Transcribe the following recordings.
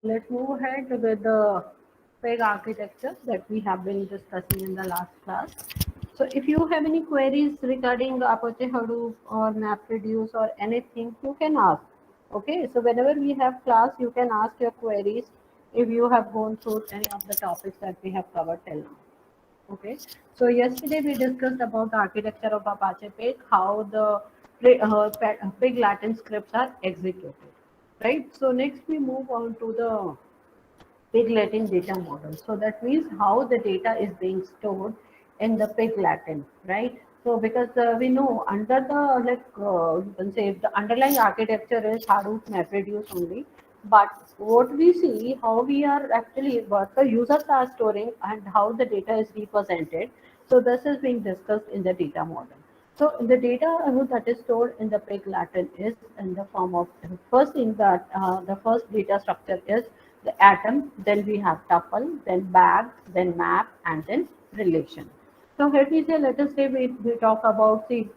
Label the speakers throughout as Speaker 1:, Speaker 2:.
Speaker 1: Let's move ahead with the pig architecture that we have been discussing in the last class. So if you have any queries regarding Apache Hadoop or MapReduce or anything, you can ask. Okay, so whenever we have class, you can ask your queries if you have gone through any of the topics that we have covered till now. Okay, so yesterday we discussed about the architecture of Apache Pig, how the Pig Latin scripts are executed, right? So next we move on to the Pig Latin data model. So that means how the data is being stored in the Pig Latin, right? So because we know under the you can say the underlying architecture is Hadoop MapReduce only, but what we see how we are actually what the users are storing and how the data is represented. So this is being discussed in the data model. So the data that is stored in the Pig Latin is in the form of first thing that the first data structure is the atom, then we have tuple, then bag, then map, and then relation. So here we say, let us say we talk about the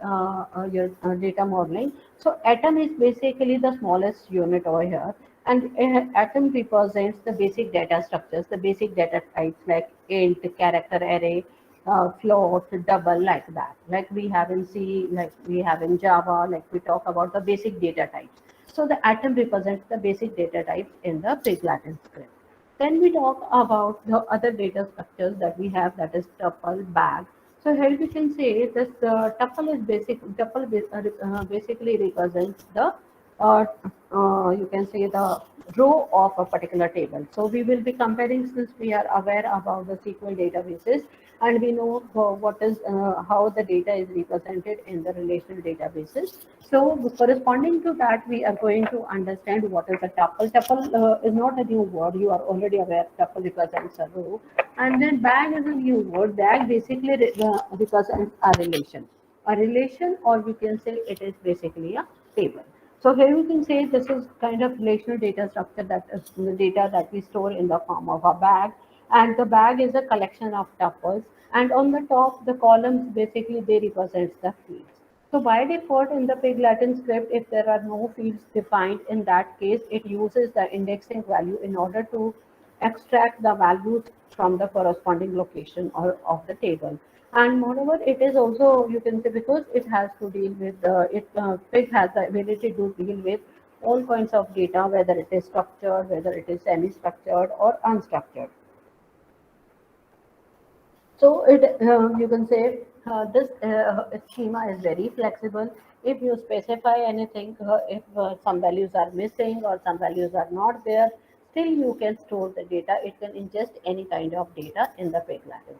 Speaker 1: your data modeling. So atom is basically the smallest unit over here, and atom represents the basic data structures, the basic data types like int, character array, float, double, like that. Like we have in C, like we have in Java, like we talk about the basic data types. So the atom represents the basic data types in the Pig Latin script. Then we talk about the other data structures that we have, that is tuple, bag. So here we can say this tuple is basically represents the uh, you can say the row of a particular table. So we will be comparing, since we are aware about the SQL databases and we know what is how the data is represented in the relational databases. So corresponding to that, we are going to understand what is a tuple. Tuple is not a new word. You are already aware tuple represents a row. And then bag is a new word. Bag basically represents a relation. A relation, or we can say it is basically a table. So here we can say this is kind of relational data structure, that is the data that we store in the form of a bag. And the bag is a collection of tuples. And on the top, the columns basically they represent the fields. So by default in the Pig Latin script, if there are no fields defined, in that case, it uses the indexing value in order to extract the values from the corresponding location or of the table. And moreover, it is also, you can say, because it has to deal with Pig has the ability to deal with all kinds of data, whether it is structured, whether it is semi-structured or unstructured. So you can say this schema is very flexible. If you specify anything, if some values are missing or some values are not there, still you can store the data. It can ingest any kind of data in the Pig Latin,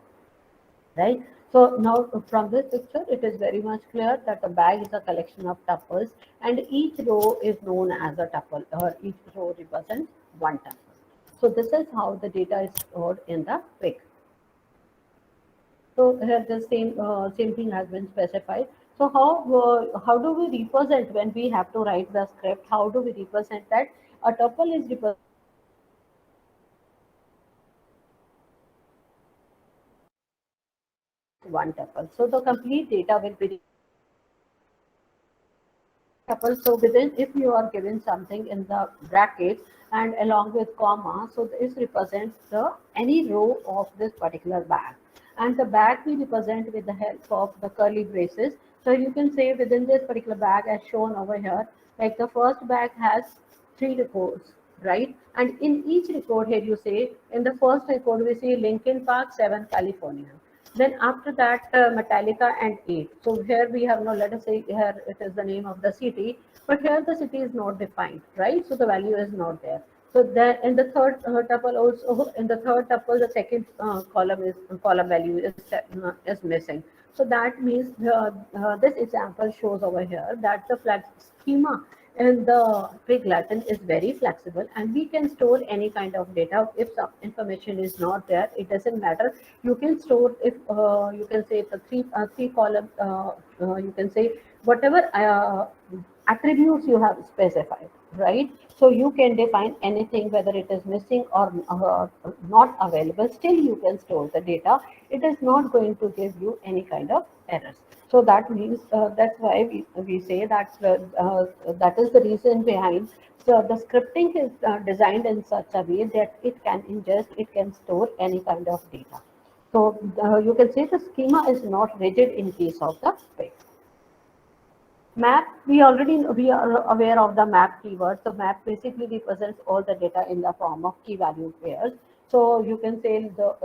Speaker 1: right? So now from this picture, it is very much clear that the bag is a collection of tuples, and each row is known as a tuple, or each row represents one tuple. So this is how the data is stored in the Pig. So here the same thing has been specified. So how do we represent when we have to write the script? How do we represent that? A tuple is represented one tuple. So the complete data will be tuple. So within, if you are given something in the bracket and along with comma, so this represents the any row of this particular bag. And the bag we represent with the help of the curly braces. So you can say within this particular bag as shown over here, like the first bag has three records, right? And in each record here you say, in the first record we see Lincoln Park, 7 California. Then after that, Metallica and 8. So here we have no, let us say here it is the name of the city, but here the city is not defined, right? So the value is not there. So then in the third tuple also, in the third tuple, the second column value is missing. So that means this example shows over here that the flag schema in the Pig Latin is very flexible, and we can store any kind of data. If some information is not there, it doesn't matter. You can store, if you can say the three column, you can say whatever attributes you have specified, right? So you can define anything, whether it is missing or not available, still you can store the data. It is not going to give you any kind of errors. So that means that's why we say that that is the reason behind So the scripting is designed in such a way that it can ingest, it can store any kind of data. So you can say the schema is not rigid in case of the pig. Map, we are aware of the map keyword. So map basically represents all the data in the form of key value pairs. So you can say the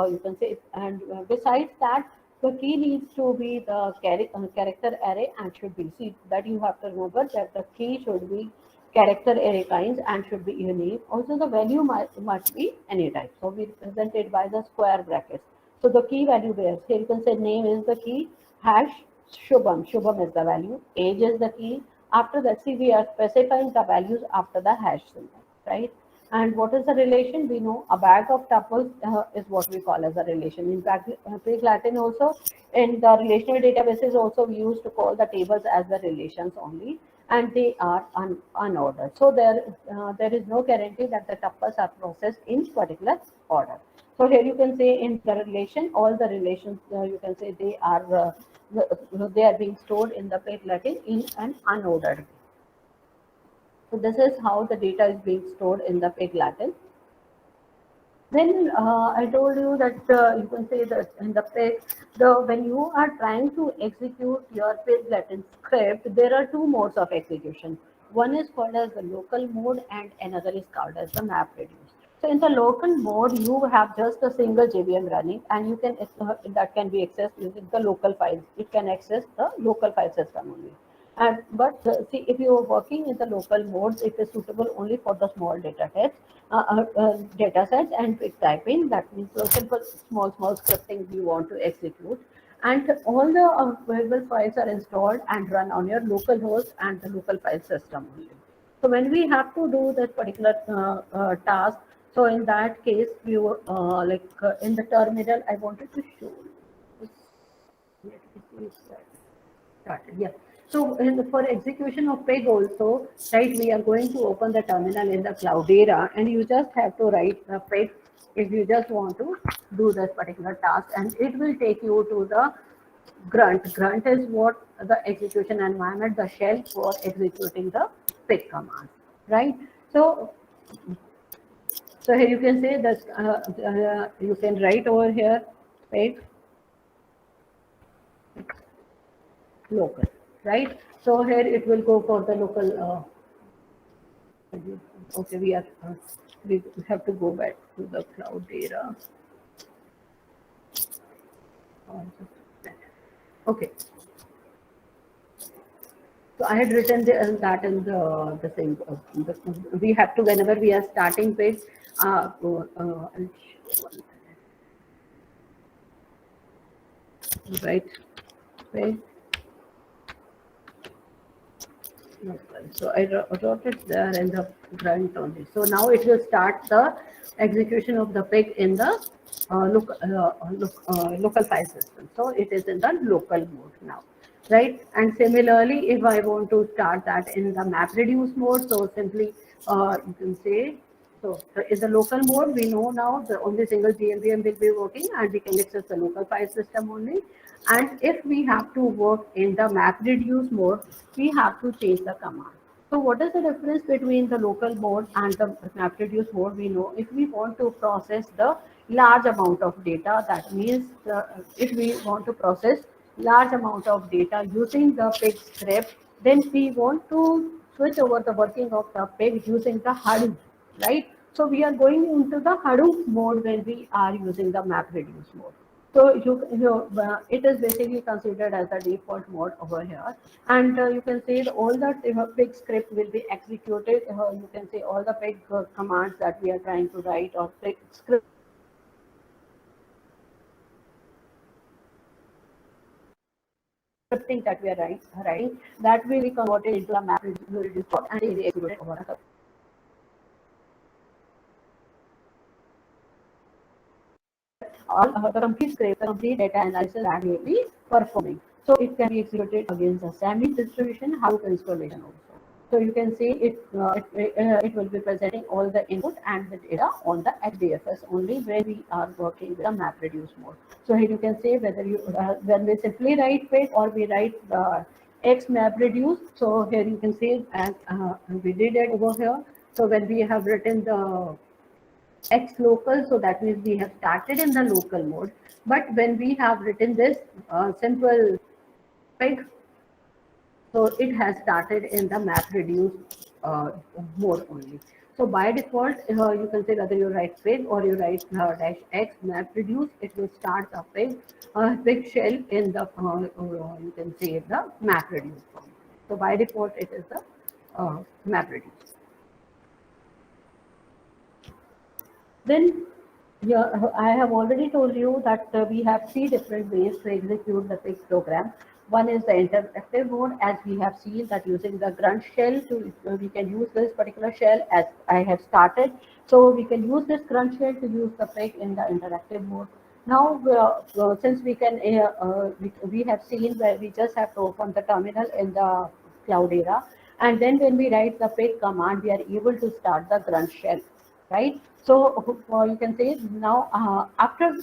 Speaker 1: you can say, and besides that, the key needs to be the character array and should be, see that you have to remember that the key should be character array kinds and should be unique. Also the value must be any type. So we represent it by the square brackets. So the key value pairs, here you can say name is the key, hash Shubham. Shubham is the value. Age is the key. After that, see, we are specifying the values after the hash symbol, right? And what is the relation? We know a bag of tuples is what we call as a relation. In fact, pre-Latin also, in the relational databases also, we used to call the tables as the relations only, and they are unordered. So there is no guarantee that the tuples are processed in particular order. So here you can say in the relation, all the relations you can say they are being stored in the peg Latin in an unordered way. So this is how the data is being stored in the peg Latin. Then I told you that you can say that in the peg, when you are trying to execute your peg Latin script, there are two modes of execution. One is called as the local mode and another is called as the MapReduce. So in the local mode, you have just a single JVM running, and you can that can be accessed using the local files. It can access the local file system only. And but see, if you are working in the local modes, it is suitable only for the small data sets and quick typing. That means the simple small scripting you want to execute. And all the available files are installed and run on your local host and the local file system only. So when we have to do that particular task, so in that case, we were in the terminal, I wanted to show you. Let me see started. Yeah. So for execution of peg also, right, we are going to open the terminal in the Cloudera, and you just have to write the peg if you just want to do this particular task, and it will take you to the grunt. Grunt is what the execution environment, the shell for executing the peg command, right? So here you can say that you can write over here peg local, right? So here it will go for the local. Okay, we have to go back to the Cloudera. Okay, so I had written that in the same. We have to, whenever we are starting page. Right, page. So I wrote it there in the grunt only. So now it will start the execution of the pig in the local file system. So it is in the local mode now, right? And similarly, if I want to start that in the MapReduce mode, so simply you can say, so in the local mode, we know now the only single GMVM will be working, and we can access the local file system only. And if we have to work in the MapReduce mode, we have to change the command. So what is the difference between the local mode and the MapReduce mode? We know if we want to process the large amount of data, that means if we want to process large amount of data using the pig script, then we want to switch over the working of the pig using the Hadoop, right? So we are going into the Hadoop mode when we are using the MapReduce mode. So it is basically considered as the default mode over here, and you can say all the pig script will be executed. You can say all the pig commands that we are trying to write or pig script scripting that we are writing that will be converted into a MapReduce code and is executed over a all the complete script, the complete data analysis that will be performing. So it can be executed against the sandwich distribution, Hadoop installation also. So you can see it will be presenting all the input and the data on the HDFS only when we are working with a MapReduce mode. So here you can say whether you when we simply write page or we write X MapReduce. So here you can see, and we did it over here. So when we have written the X local, so that means we have started in the local mode. But when we have written this simple pig, so it has started in the MapReduce mode only. So by default, you can say whether you write pig or you write dash X MapReduce, it will start a pig shell in the you can say the MapReduce form. So by default, it is the MapReduce. Then, yeah, I have already told you that we have three different ways to execute the fixed program. One is the interactive mode, as we have seen that using the grunt shell, we can use this particular shell as I have started. So we can use this grunt shell to use the peg in the interactive mode. Now, since we can, we have seen where we just have to open the terminal in the Cloudera, and then when we write the peg command, we are able to start the grunt shell, right? So you can say now after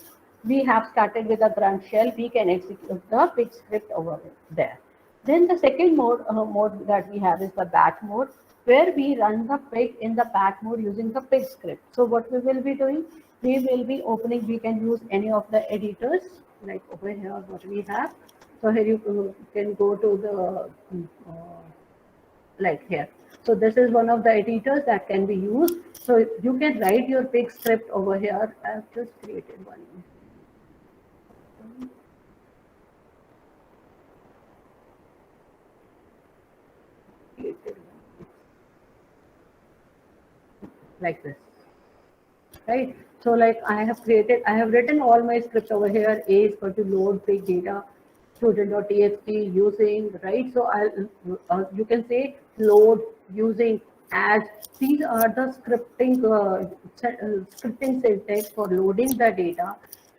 Speaker 1: we have started with the grunt shell, we can execute the pig script over there. Then the second mode that we have is the batch mode, where we run the pig in the batch mode using the pig script. So what we will be doing, we will be opening, we can use any of the editors, like over here what we have. So here you can go to the like here. So this is one of the editors that can be used. So you can write your pig script over here. I've just created one. Created one like this, right? So like I have written all my script over here. A is going to load big data student.txt using, right? So you can say load using as. These are the scripting syntax for loading the data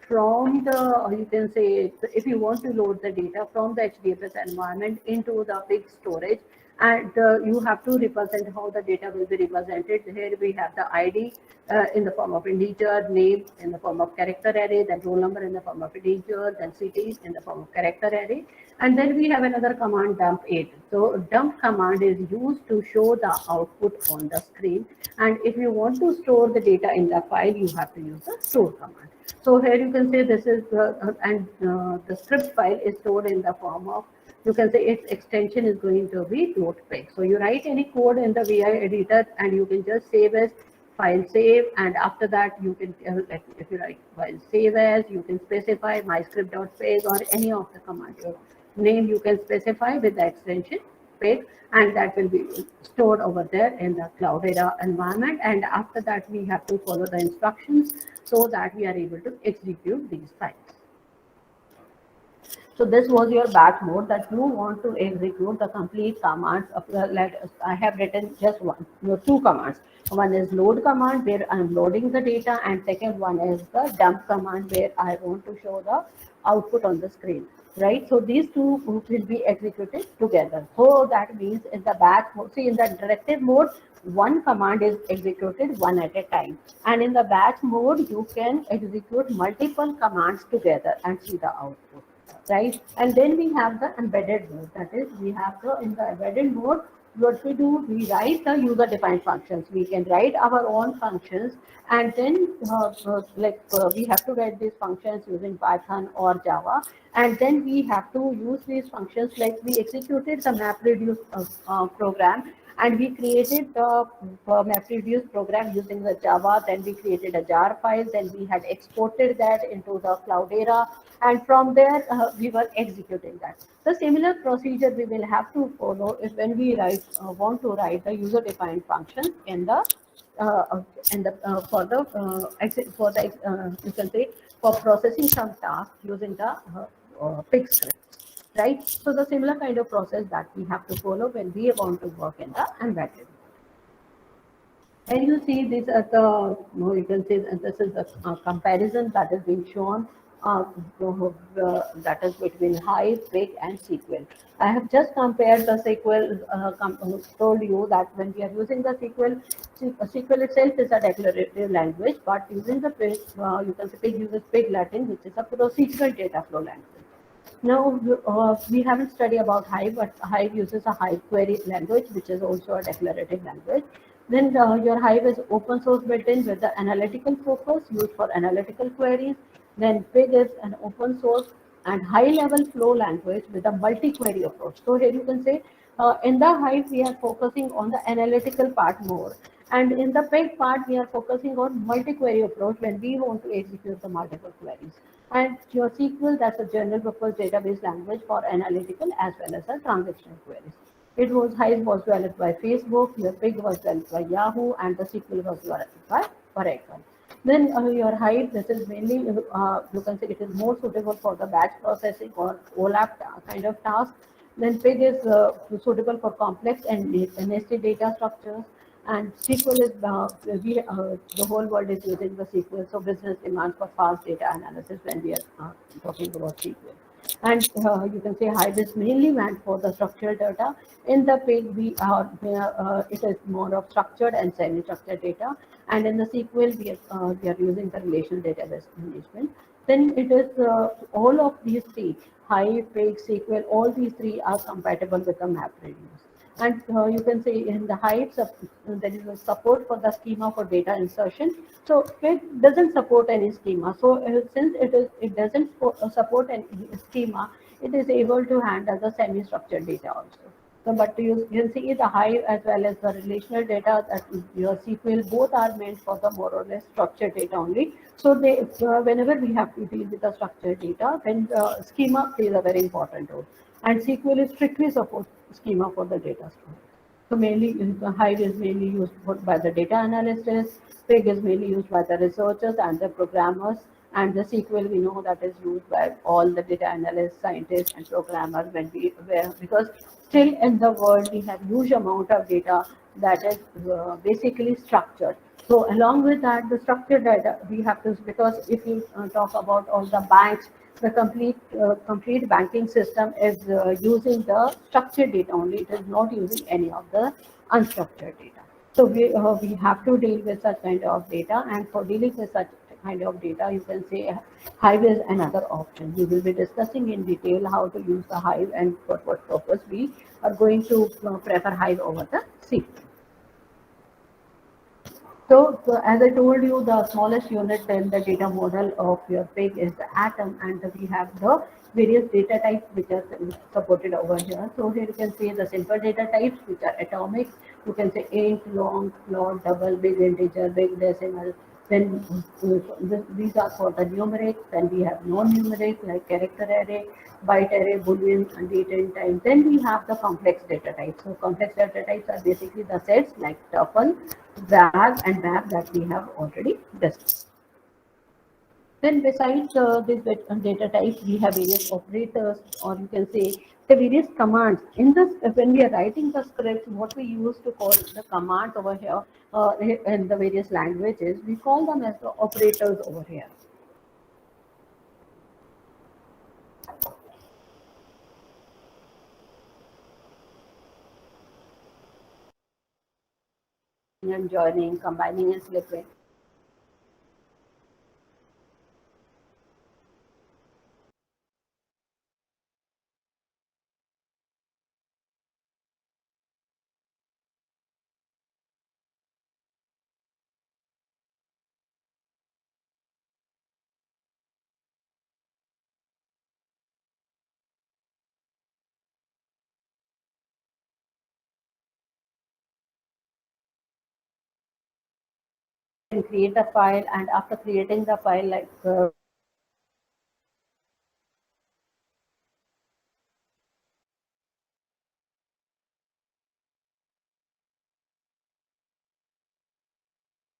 Speaker 1: from the, you can say, if you want to load the data from the HDFS environment into the big storage, and you have to represent how the data will be represented. Here we have the ID in the form of integer, name in the form of character array, then roll number in the form of integer, then cities in the form of character array. And then we have another command, dump 8. So dump command is used to show the output on the screen. And if you want to store the data in the file, you have to use the store command. So here you can say this is the script file is stored in the form of, you can say its extension is going to be notepad. So you write any code in the VI editor and you can just save as file save, and after that you can like if you write file save as, you can specify myscript.peg or any of the command your name you can specify with the extension peg, and that will be stored over there in the Cloudera environment. And after that we have to follow the instructions so that we are able to execute these files. So this was your batch mode, that you want to execute the complete commands of the, like I have written just one, no, two commands. One is load command where I'm loading the data, and second one is the dump command where I want to show the output on the screen, right? So these two will be executed together. So that means in the batch mode, see in the interactive mode, one command is executed one at a time. And in the batch mode, you can execute multiple commands together and see the output, right? And then we have the embedded mode. That is, we have the, in the embedded mode, what we do, we write the user-defined functions. We can write our own functions, and then we have to write these functions using Python or Java, and then we have to use these functions, like we executed the MapReduce program, and we created the MapReduce program using the Java. Then we created a jar file. Then we had exported that into the Cloudera, and from there we were executing that. The similar procedure we will have to follow if when we want to write the user-defined function in the for the you can say for processing some task using the pig script, right? So the similar kind of process that we have to follow when we want to work in the embedded. And you see this at the, you can say that this is a comparison that is being shown, that is between Hive, Pig, and SQL. I have just compared the SQL, told you that when we are using the SQL, SQL itself is a declarative language, but using the Pig, you can say Pig uses Pig Latin, which is a procedural data flow language. Now, we haven't studied about Hive, but Hive uses a Hive query language, which is also a declarative language. Then your Hive is open source built-in with the analytical focus used for analytical queries. Then Pig is an open source and high-level flow language with a multi-query approach. So here you can say, in the Hive, we are focusing on the analytical part more. And in the Pig part, we are focusing on multi-query approach when we want to execute the multiple queries. And your SQL, that's a general purpose database language for analytical as well as a transactional queries. It was Hive was developed by Facebook, your Pig was developed by Yahoo, and the SQL was developed by Oracle. Then your Hive, this is mainly, you can say it is more suitable for the batch processing or OLAP kind of task. Then Pig is suitable for complex and nested data structures. And SQL is the whole world is using the SQL, so business demands for fast data analysis when we are talking about SQL. And you can say Hive is mainly meant for the structured data. In the Pig, it is more of structured and semi-structured data. And in the SQL, we are using the relational database management. Then it is all of these three, Hive, Pig, SQL, all these three are compatible with the MapReduce. And you can say in the Hive, there is a support for the schema for data insertion. So it doesn't support any schema. So since it doesn't support any schema, it is able to handle the semi-structured data also. So, but you can see the Hive as well as the relational data, that is your SQL, both are meant for the more or less structured data only. So they, whenever we have to deal with the structured data, then schema plays a very important role. And SQL is strictly support schema for the data storage. So mainly Hive is mainly used by the data analysts, Pig is mainly used by the researchers and the programmers, and the SQL we know that is used by all the data analysts, scientists, and programmers because still in the world we have huge amount of data that is basically structured. So along with that, the structured data we have to, because if you talk about all the banks, the complete banking system is using the structured data only. It is not using any of the unstructured data. So we have to deal with such kind of data, and for dealing with such kind of data, you can say Hive is another option. We will be discussing in detail how to use the Hive and for what purpose we are going to prefer Hive over the SQL. So as I told you, the smallest unit in the data model of your Pig is the atom, and we have the various data types which are supported over here. So here you can see the simple data types which are atomic. You can say int, long, float, double, big integer, big decimal. Then these are for the numeric. Then we have non-numeric like character array, byte array, boolean, and date and time. Then we have the complex data types. So complex data types are basically the sets like tuple, brag, and map that we have already discussed. Then besides these data types, we have various operators, or you can say the various commands. In this, when we are writing the script, what we use to call the commands over here in the various languages, we call them as the operators over here. And joining, combining, and slipping. And create a file, and after creating the file, like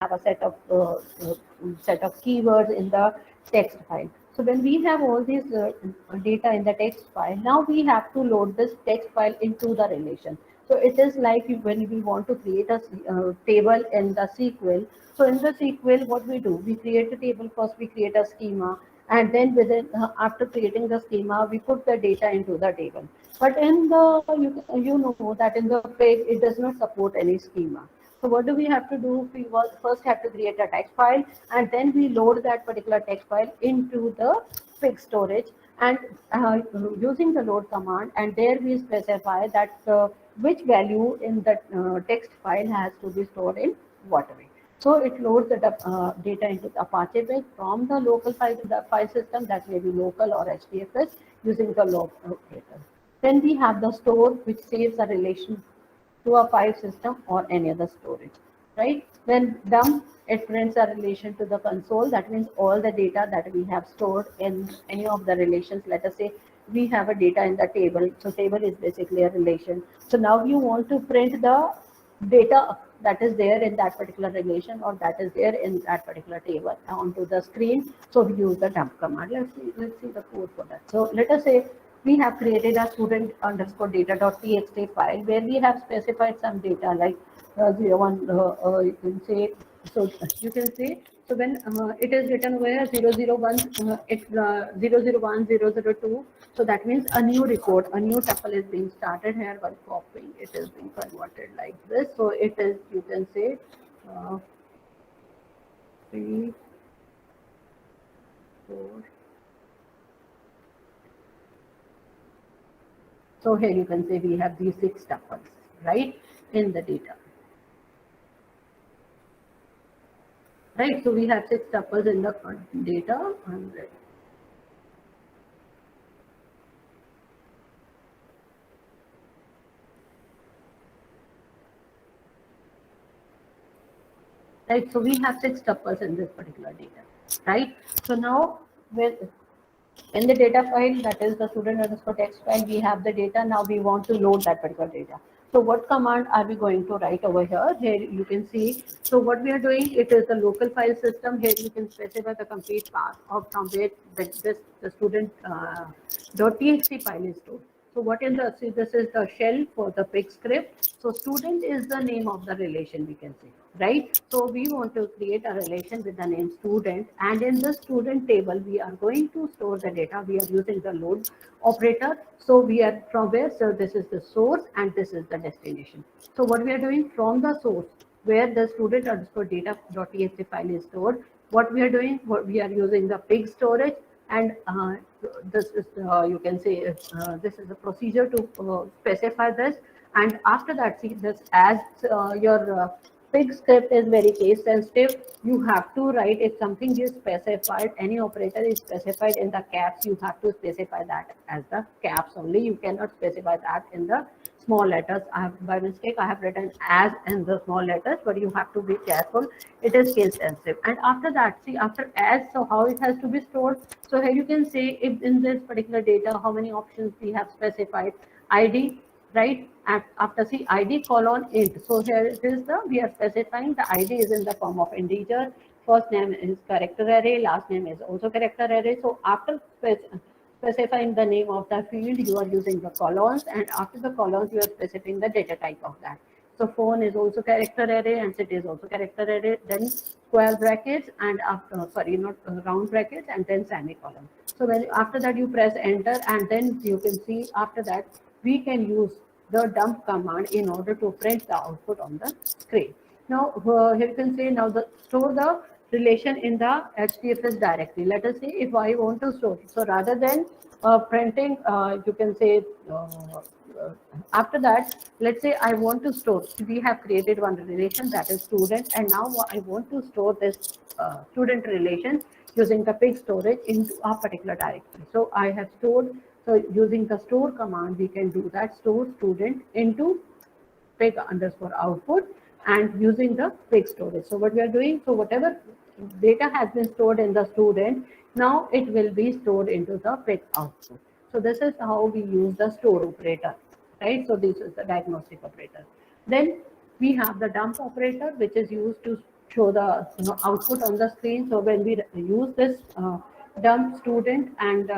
Speaker 1: have a set of keywords in the text file. So when we have all these data in the text file, now we have to load this text file into the relation. So it is like when we want to create a table in the SQL. So in the SQL, what we do, we create a table first, we create a schema, and then within after creating the schema, we put the data into the table. But in the you know that in the page it does not support any schema. So what do we have to do? We first have to create a text file, and then we load that particular text file into the fixed storage, and using the load command, and there we specify that which value in the text file has to be stored in what way. So it loads the data into the Apache Pig from the local file, the file system, that may be local or HDFS, using the load operator. Then we have the store, which saves a relation to a file system or any other storage, right? When dump, it prints a relation to the console. That means all the data that we have stored in any of the relations. Let us say we have a data in the table. So table is basically a relation. So now you want to print the data that is there in that particular relation, or that is there in that particular table, onto the screen. So we use the dump command. Let's see the code for that. So let us say we have created a student underscore data.txt file where we have specified some data like 01, you can say, so you can say, so when it is written where 001, it's 001, 002, so that means a new record, a new tuple is being started here while copying. It is being converted like this. So it is, you can say, 3, 4. So here you can say we have these 6 tuples, right, in the data. Right, so we have 6 tuples in the data. Right, so we have 6 tuples in this particular data, right? So now in the data file, that is the student underscore text file, we have the data. Now we want to load that particular data. So what command are we going to write over here? Here you can see. So what we are doing, it is the local file system. Here you can specify the complete path of from where the student .txt file is stored. So what is the, see, this is the shell for the pig script. So student is the name of the relation, we can say, right? So we want to create a relation with the name student, and in the student table, we are going to store the data. We are using the load operator. So we are from where, so this is the source and this is the destination. So what we are doing from the source, where the student underscore data.txt file is stored, what we are doing, what we are using the pig storage, and this is you can say this is a procedure to specify this. And after that, see this, as your pig script is very case sensitive, you have to write, if something is specified, any operator is specified in the caps, you have to specify that as the caps only. You cannot specify that in the small letters. I have, by mistake, I have written as in the small letters, but you have to be careful. It is case sensitive. And after that, see, after as, so how it has to be stored. So here you can say, if in this particular data, how many options we have specified. ID, right? And after see ID colon int. So here it is the, we are specifying the ID is in the form of integer. First name is character array, last name is also character array. So after specifying the name of the field, you are using the colons, and after the colons, you are specifying the data type of that. So phone is also character array, and city is also character array, then square brackets, and after, sorry, not round brackets, and then semicolon. So when after that you press enter, and then you can see after that we can use the dump command in order to print the output on the screen. Now here you can say, now the store the relation in the HDFS directory. Let us say if I want to store, so rather than printing, you can say after that, let's say I want to store, we have created one relation, that is student, and now I want to store this student relation using the pig storage into a particular directory. So I have stored, so using the store command, we can do that, store student into pig underscore output, and using the pig storage. So what we are doing, so whatever data has been stored in the student, now it will be stored into the pig output. So this is how we use the store operator, right? So this is the diagnostic operator. Then we have the dump operator, which is used to show the output on the screen. So when we use this dump student and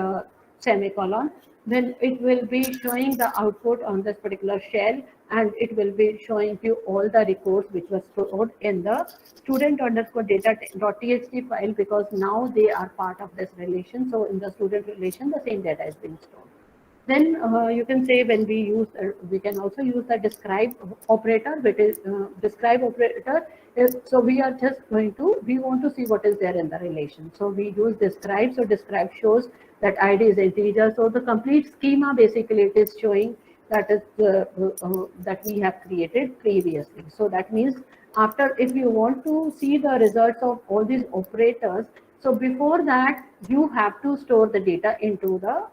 Speaker 1: semicolon, then it will be showing the output on this particular shell, and it will be showing you all the records which were stored in the student underscore data.txt file, because now they are part of this relation. So in the student relation, the same data is being stored. Then you can say when we use, we can also use the describe operator, which is describe operator. So we are just going to, we want to see what is there in the relation. So we use describe. So describe shows that ID is integer. So the complete schema basically it is showing that is that we have created previously. So that means after, if you want to see the results of all these operators, so before that you have to store the data into the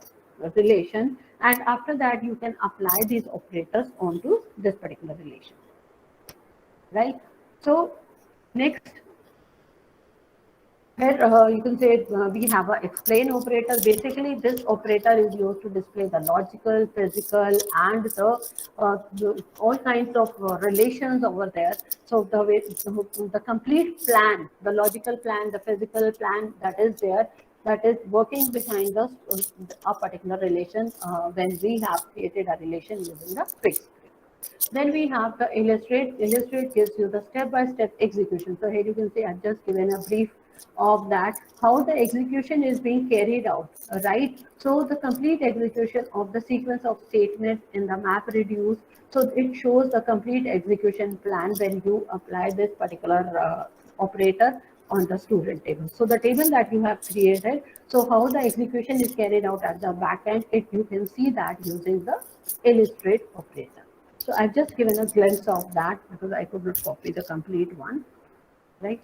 Speaker 1: relation, and after that you can apply these operators onto this particular relation, right? So next, here you can say we have a explain operator. Basically, this operator is used to display the logical, physical, and the all kinds of relations over there. So the way, the complete plan, the logical plan, the physical plan that is there, that is working behind us a particular relation when we have created a relation using the fixed. Then we have the illustrate. Illustrate gives you the step-by-step execution. So here you can see I've just given a brief of that, how the execution is being carried out, right? So the complete execution of the sequence of statements in the MapReduce. So it shows the complete execution plan when you apply this particular operator on the student table. So the table that you have created, so how the execution is carried out at the back end, you can see that using the illustrate operator. So I've just given a glimpse of that because I could not copy the complete one, right?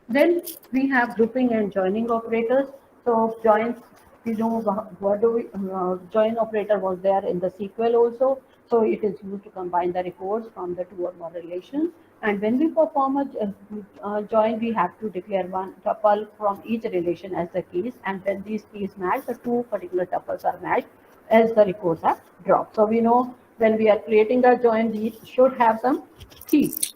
Speaker 1: Then we have grouping and joining operators. So join, you know, what do we, join operator was there in the SQL also. So it is used to combine the records from the two or more relations. And when we perform a join, we have to declare one tuple from each relation as the keys. And when these keys match, the two particular tuples are matched as the records are dropped. So we know when we are creating a join, we should have some keys.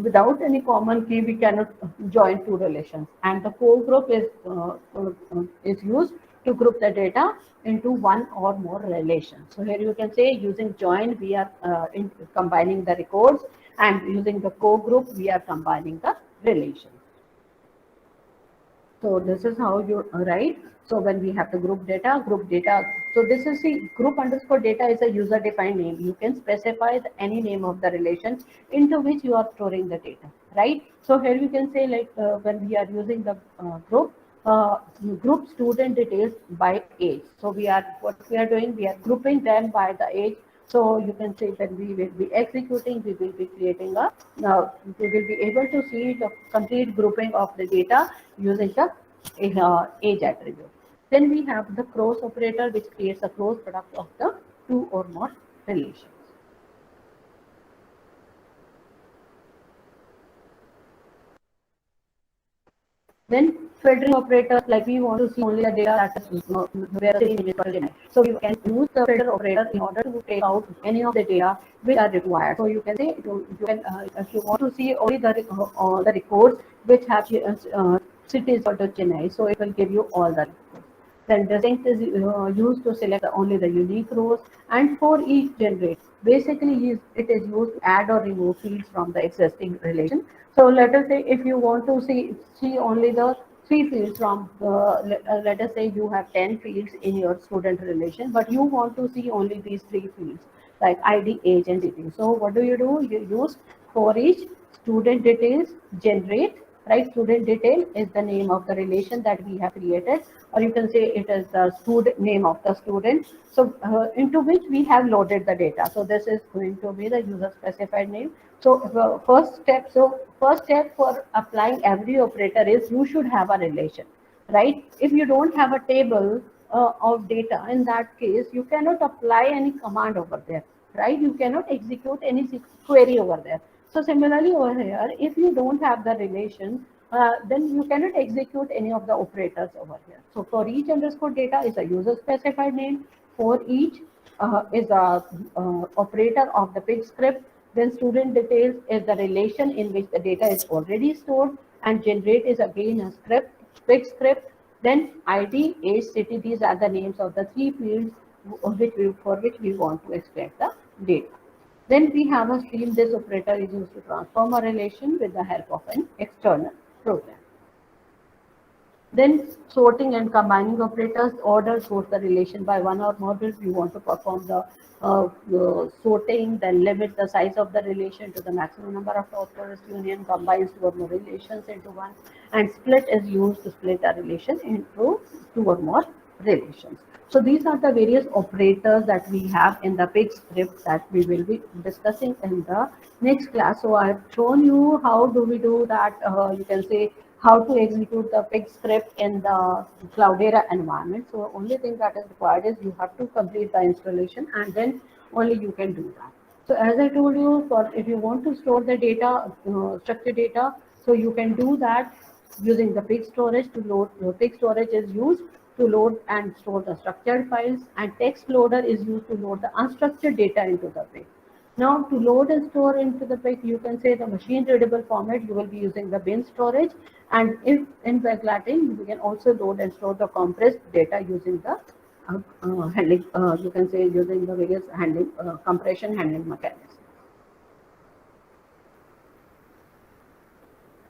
Speaker 1: Without any common key, we cannot join two relations. And the core group is used to group the data into one or more relations. So here you can say using join, we are combining the records, and using the core group, we are combining the relations. So this is how you write. So when we have the group data. So this is the group underscore data is a user defined name. You can specify any name of the relation into which you are storing the data, right? So here you can say like when we are using the uh, group student details by age. So what we are doing, we are grouping them by the age. So you can say that we will be executing, we will be creating we will be able to see the complete grouping of the data using the age attribute. Then we have the cross operator, which creates a cross product of the two or more relations. Then filtering operators, like we want to see only the data that is where the image was denied. So you can use the filter operator in order to take out any of the data which are required. So you can say you can if you want to see only the records which have cities or the Chennai, so it will give you all the records. Then distinct is used to select only the unique rows, and for each generate. Basically, it is used to add or remove fields from the existing relation. So let us say if you want to see only the three fields from let us say you have 10 fields in your student relation, but you want to see only these three fields like ID, age, and city. So what do? You use for each student details generate, right? Student detail is the name of the relation that we have created, or you can say it is the student name of the student. So into which we have loaded the data. So this is going to be the user specified name. So first step for applying every operator is you should have a relation, right? If you don't have a table of data, in that case, you cannot apply any command over there, right? You cannot execute any query over there. So similarly over here, if you don't have the relation, then you cannot execute any of the operators over here. So for each underscore data is a user specified name. For each is a operator of the pig script. Then student details is the relation in which the data is already stored, and generate is again a script, pig script. Then ID, age, city, these are the names of the three fields for which we want to extract the data. Then we have a stream. This operator is used to transform a relation with the help of an external program. Then sorting and combining operators, order sort the relation by one or more bits. You want to perform sorting, then limit the size of the relation to the maximum number of operators. Union combines two or more relations into one, and split is used to split a relation into two or more relations. So these are the various operators that we have in the pig script that we will be discussing in the next class. So I've shown you how do we do that. You can say how to execute the pig script in the Cloudera environment. So only thing that is required is you have to complete the installation, and then only you can do that. So as I told you, for if you want to store the data, structured data, so you can do that using the pig storage to load. Pig storage is used to load and store the structured files, and text loader is used to load the unstructured data into the pig. Now to load and store into the pig, you can say the machine readable format, you will be using the bin storage, and if in Latin, you can also load and store the compressed data using the handling, you can say using the various handling, compression handling mechanisms.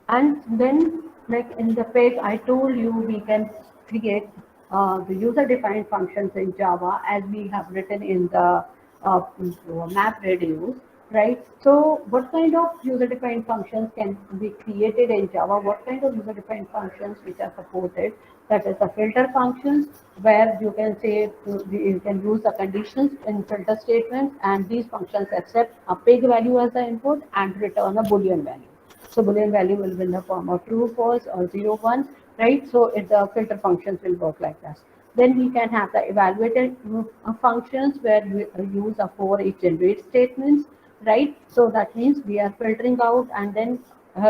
Speaker 1: And then, like in the page, I told you we can create the user-defined functions in Java as we have written in the MapReduce, right? So what kind of user-defined functions can be created in Java? What kind of user-defined functions which are supported? That is the filter functions, where you can say you can use the conditions in filter statements, and these functions accept a pig value as the input and return a Boolean value. So Boolean value will be in the form of true, false, or 0, 1, right? So the filter functions will work like that. Then we can have the evaluated functions where we use a for each generate statements, right? So that means we are filtering out, and then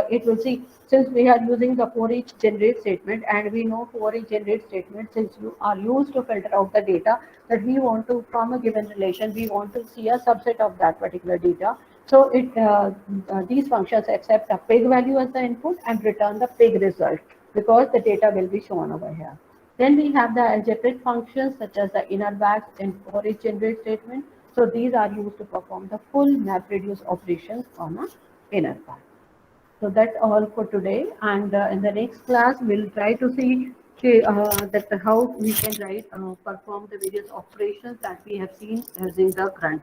Speaker 1: it will see, since we are using the for each generate statement, and we know for each generate statement, since you are used to filter out the data that we want to, from a given relation, we want to see a subset of that particular data. So these functions accept a pig value as the input and return the pig result, because the data will be shown over here. Then we have the algebraic functions such as the inner bags and for each generate statement. So these are used to perform the full MapReduce operations on a inner bag. So that's all for today. And in the next class, we'll try to see that how we can perform the various operations that we have seen using the grunt.